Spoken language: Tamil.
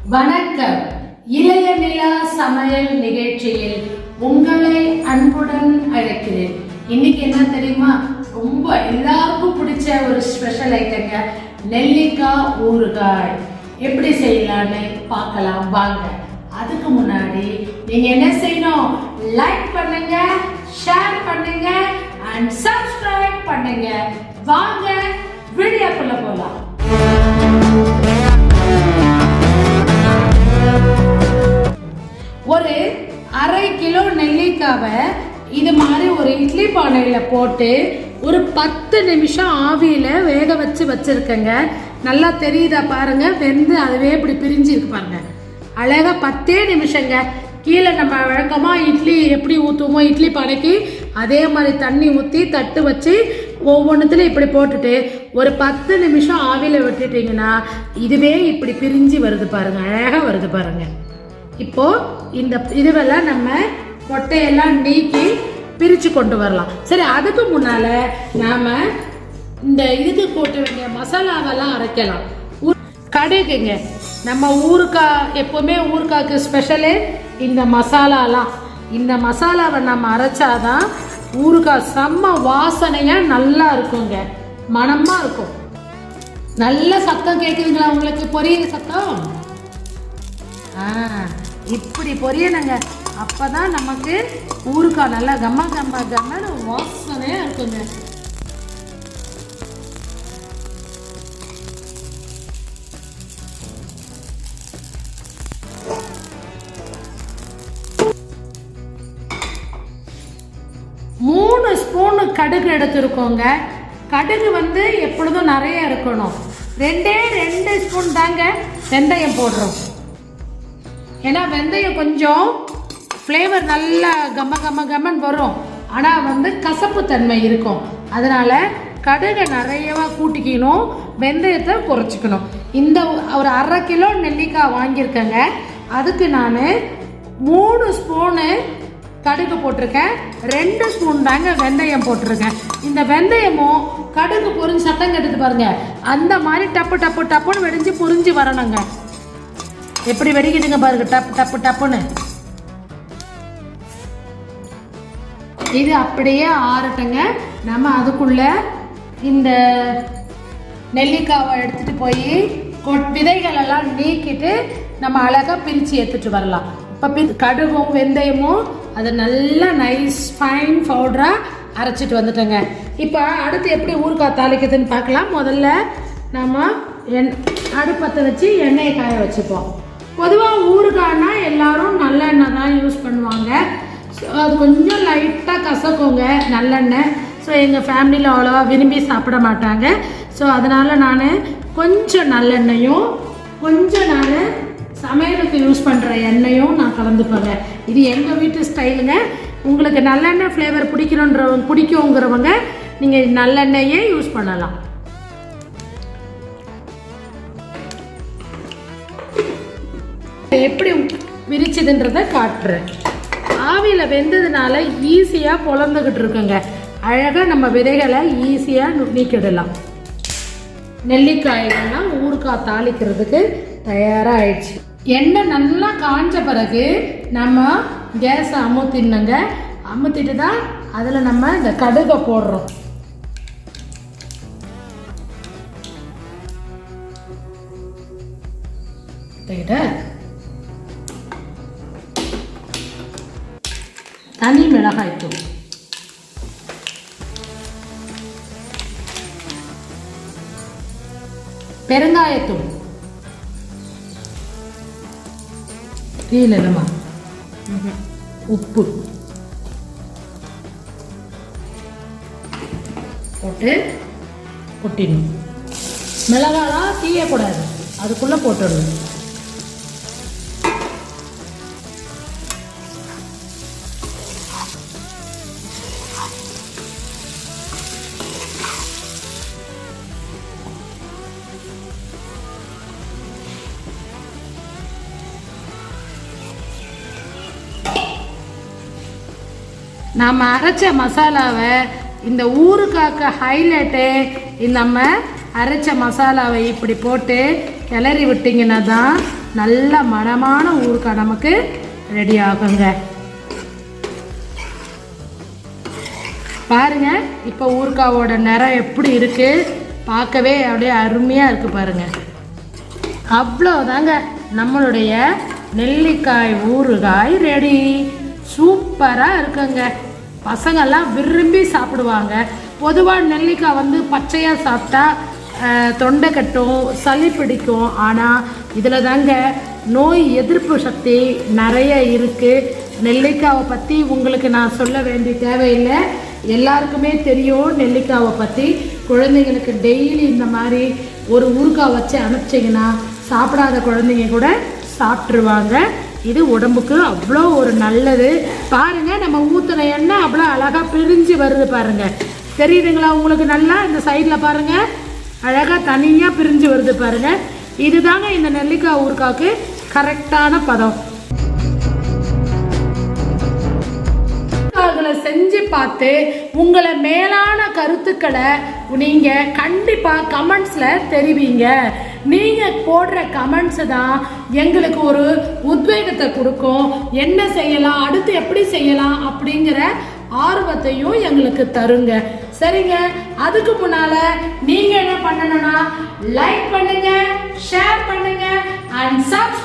வணக்கம். இளைய நிலா சமையல் நிகழ்ச்சியில் உங்களை அன்புடன் அழைக்கிறேன். இன்னைக்கு என்ன தெரியுமா, ரொம்ப எல்லாருக்கும் பிடிச்ச ஒரு ஸ்பெஷல் ஐட்டங்க, நெல்லிக்காய் ஊறுகாய். எப்படி செய்யலான்னு பார்க்கலாம் வாங்க. அதுக்கு முன்னாடி நீங்க என்ன செய்யணும், லைக் பண்ணுங்க, ஷேர் பண்ணுங்க அண்ட் சப்ஸ்கிரைப் பண்ணுங்க. வாங்க வீடியோக்குள்ள போலாம். ஒரு 1/2 கிலோ நெல்லிக்காவை இது மாதிரி ஒரு இட்லி பானையில் போட்டு ஒரு 10 நிமிஷம் ஆவியில் வேக வச்சிருக்கேங்க. நல்லா தெரியுதா பாருங்க, வெந்து அதுவே இப்படி பிரிஞ்சு இருக்கு பாருங்க. அழகா 10 நிமிஷங்க. கீழே நம்ம வழக்கமாக இட்லி எப்படி ஊற்றுவோமோ இட்லி பானைக்கு அதே மாதிரி தண்ணி ஊற்றி தட்டு வச்சு ஒவ்வொன்றுத்துலையும் இப்படி போட்டுட்டு ஒரு 10 நிமிஷம் ஆவியில் விட்டுட்டிங்கன்னா இதுவே இப்படி பிரிஞ்சு வருது பாருங்க, அழகாக வருது பாருங்க. இப்போ இந்த இதுவெல்லாம் நம்ம கொட்டையெல்லாம் நீக்கி பிரித்து கொண்டு வரலாம். சரி, அதுக்கு முன்னால நாம இந்த இதுக்கு போட்டு வேண்டிய மசாலாவெல்லாம் அரைக்கலாம். கடுகுங்க, நம்ம ஊறுகாய் எப்போவுமே ஊறுகாய்க்கு ஸ்பெஷலே இந்த மசாலாலாம். இந்த மசாலாவை நம்ம அரைச்சாதான் ஊறுகாய் செம்ம வாசனையாக நல்லா இருக்குங்க, மணமாக இருக்கும். நல்ல சத்தம் கேட்குதுங்களா உங்களுக்கு, பொரியிற சத்தம்? இப்படி பொரியணுங்க, அப்போதான் நமக்கு ஊறுகாய் நல்லா கம்மன்னு வாசனையாக இருக்குங்க. மூணு ஸ்பூன் கடுகு எடுத்துருக்கோங்க. கடுகு எப்பொழுதும் நிறைய இருக்கணும். 2 ஸ்பூன் தாங்க வெந்தயம் போடுறோம். ஏன்னா வெந்தயம் கொஞ்சம் ஃப்ளேவர் நல்லா கம்மன்னு வரும், ஆனால் கசப்பு தன்மை இருக்கும். அதனால் கடுகை நிறையவா கூட்டிக்கணும், வெந்தயத்தை குறைச்சிக்கணும். இந்த ஒரு 1/2 கிலோ நெல்லிக்காய் வாங்கியிருக்கேங்க. அதுக்கு நான் 3 ஸ்பூனு கடுகு போட்டிருக்கேன், 2 ஸ்பூன் தாங்க வெந்தயம் போட்டிருக்கேன். இந்த வெந்தயமும் கடுகு பொரிஞ்சு சத்தம் கட்டுது பாருங்க, அந்த மாதிரி டப்புன்னு வெடிஞ்சு பொரிஞ்சு வரணுங்க. எப்படி வெடிக்குதுங்க பாருங்க, டப்புன்னு. இது அப்படியே ஆறட்டுங்க. நம்ம அதுக்குள்ள இந்த நெல்லிக்காவை எடுத்துட்டு போய் விதைகள் எல்லாம் நீக்கிட்டு நம்ம அழகா பிரித்து எடுத்துட்டு வரலாம். இப்போ கடுகும் வெந்தயமும் அதை நல்லா நைஸ் ஃபைன் பவுடராக அரைச்சிட்டு வந்துட்டோங்க. இப்போ அடுத்து எப்படி ஊறுகாய் தாளிக்கிறதுன்னு பார்க்கலாம். முதல்ல நம்ம அடுப்பத்தை வச்சு எண்ணெயை காய வச்சுப்போம். பொதுவாக ஊறுகாய்னா எல்லாரும் நல்லெண்ணெய் தான் யூஸ் பண்ணுவாங்க. ஸோ அது கொஞ்சம் லைட்டாக கசக்குங்க நல்லெண்ணெய். ஸோ எங்கள் ஃபேமிலியில் அவ்வளோவா விரும்பி சாப்பிட மாட்டாங்க. ஸோ அதனால் நான் கொஞ்சம் நல்லெண்ணெயும் கொஞ்சம் நான் சமையலுக்கு யூஸ் பண்ணுற எண்ணெயும் நான் கலந்துப்பேங்க. இது எங்கள் வீட்டு ஸ்டைலுங்க. உங்களுக்கு நல்லெண்ணெய் ஃப்ளேவர் பிடிக்குங்கிறவங்க நீங்கள் நல்லெண்ணெயே யூஸ் பண்ணலாம். எப்படி விரிச்சதுன்றதை காட்டுறேன். ஆவியில் வெந்ததுனால ஈஸியாக பொழந்துக்கிட்டு இருக்குங்க. அழகாக நம்ம விதைகளை ஈஸியாக நீக்கிடலாம். நெல்லிக்காய்கள்லாம் ஊறுகாய் தாளிக்கிறதுக்கு தயாராக ஆயிடுச்சு. எண்ணெய் நல்லா காஞ்ச பிறகு நம்ம கேஸை அமுத்திட்டு தான் அதில் நம்ம இந்த கடுகை போடுறோம். தனி மிளகாய்த்தூள், பெருங்காயத்தூள், கீழமா உப்பு போட்டு கொட்டிடணும். மிளகாலாம் தீயக்கூடாது, அதுக்குள்ளே போட்டுடணும். நாம் அரைச்ச மசாலாவை இந்த ஊறுகாய்க்கு ஹைலைட்டு நம்ம அரைச்ச மசாலாவை இப்படி போட்டு கிளறி விட்டிங்கன்னா தான் நல்ல மணமான ஊறுகாய் நமக்கு ரெடி ஆகுங்க. பாருங்க இப்போ ஊறுகாவோட நிறம் எப்படி இருக்கு, பார்க்கவே அப்படியே அருமையா இருக்கு பாருங்க. அவ்வளோதாங்க, நம்மளுடைய நெல்லிக்காய் ஊறுகாய் ரெடி. சூப்பராக இருக்குங்க, பசங்கள்லாம் விரும்பி சாப்பிடுவாங்க. பொதுவாக நெல்லிக்காய் பச்சையாக சாப்பிட்டா தொண்டை கட்டும், சளி பிடிக்கும். ஆனால் இதில் தாங்க நோய் எதிர்ப்பு சக்தி நிறைய இருக்குது. நெல்லிக்காவை பற்றி உங்களுக்கு நான் சொல்ல வேண்டிய தேவையில்லை, எல்லாருக்குமே தெரியும் நெல்லிக்காவை பற்றி. குழந்தைங்களுக்கு டெய்லி இந்த மாதிரி ஒரு ஊறுகாய் வச்சு அனுப்பிச்சிங்கன்னா சாப்பிடாத குழந்தைங்க கூட சாப்பிட்ருவாங்க. இது உடம்புக்கு அவ்வளோ ஒரு நல்லது. பாருங்கள், நம்ம ஊற்றின எண்ணெய் அவ்வளோ அழகாக பிரிஞ்சு வருது பாருங்கள். தெரியுதுங்களா உங்களுக்கு? நல்லா இந்த சைடில் பாருங்கள், அழகாக தனியாக பிரிஞ்சு வருது பாருங்கள். இதுதாங்க இந்த நெல்லிக்காய் ஊறுகாய்க்கு கரெக்டான பதம். செஞ்சு பார்த்து உங்களை மேலான கருத்துக்களை நீங்கள் கண்டிப்பாக கமெண்ட்ஸில் தெரிவிங்க. நீங்கள் போடுற கமெண்ட்ஸு தான் எங்களுக்கு ஒரு உத்வேகத்தை கொடுக்கும். என்ன செய்யலாம், அடுத்து எப்படி செய்யலாம் அப்படிங்கிற ஆர்வத்தையும் எங்களுக்கு தருங்க. சரிங்க, அதுக்கு முன்னால நீங்க என்ன பண்ணணும்னா லைக் பண்ணுங்க, ஷேர் பண்ணுங்க அண்ட் சப்ஸ்கிரைப்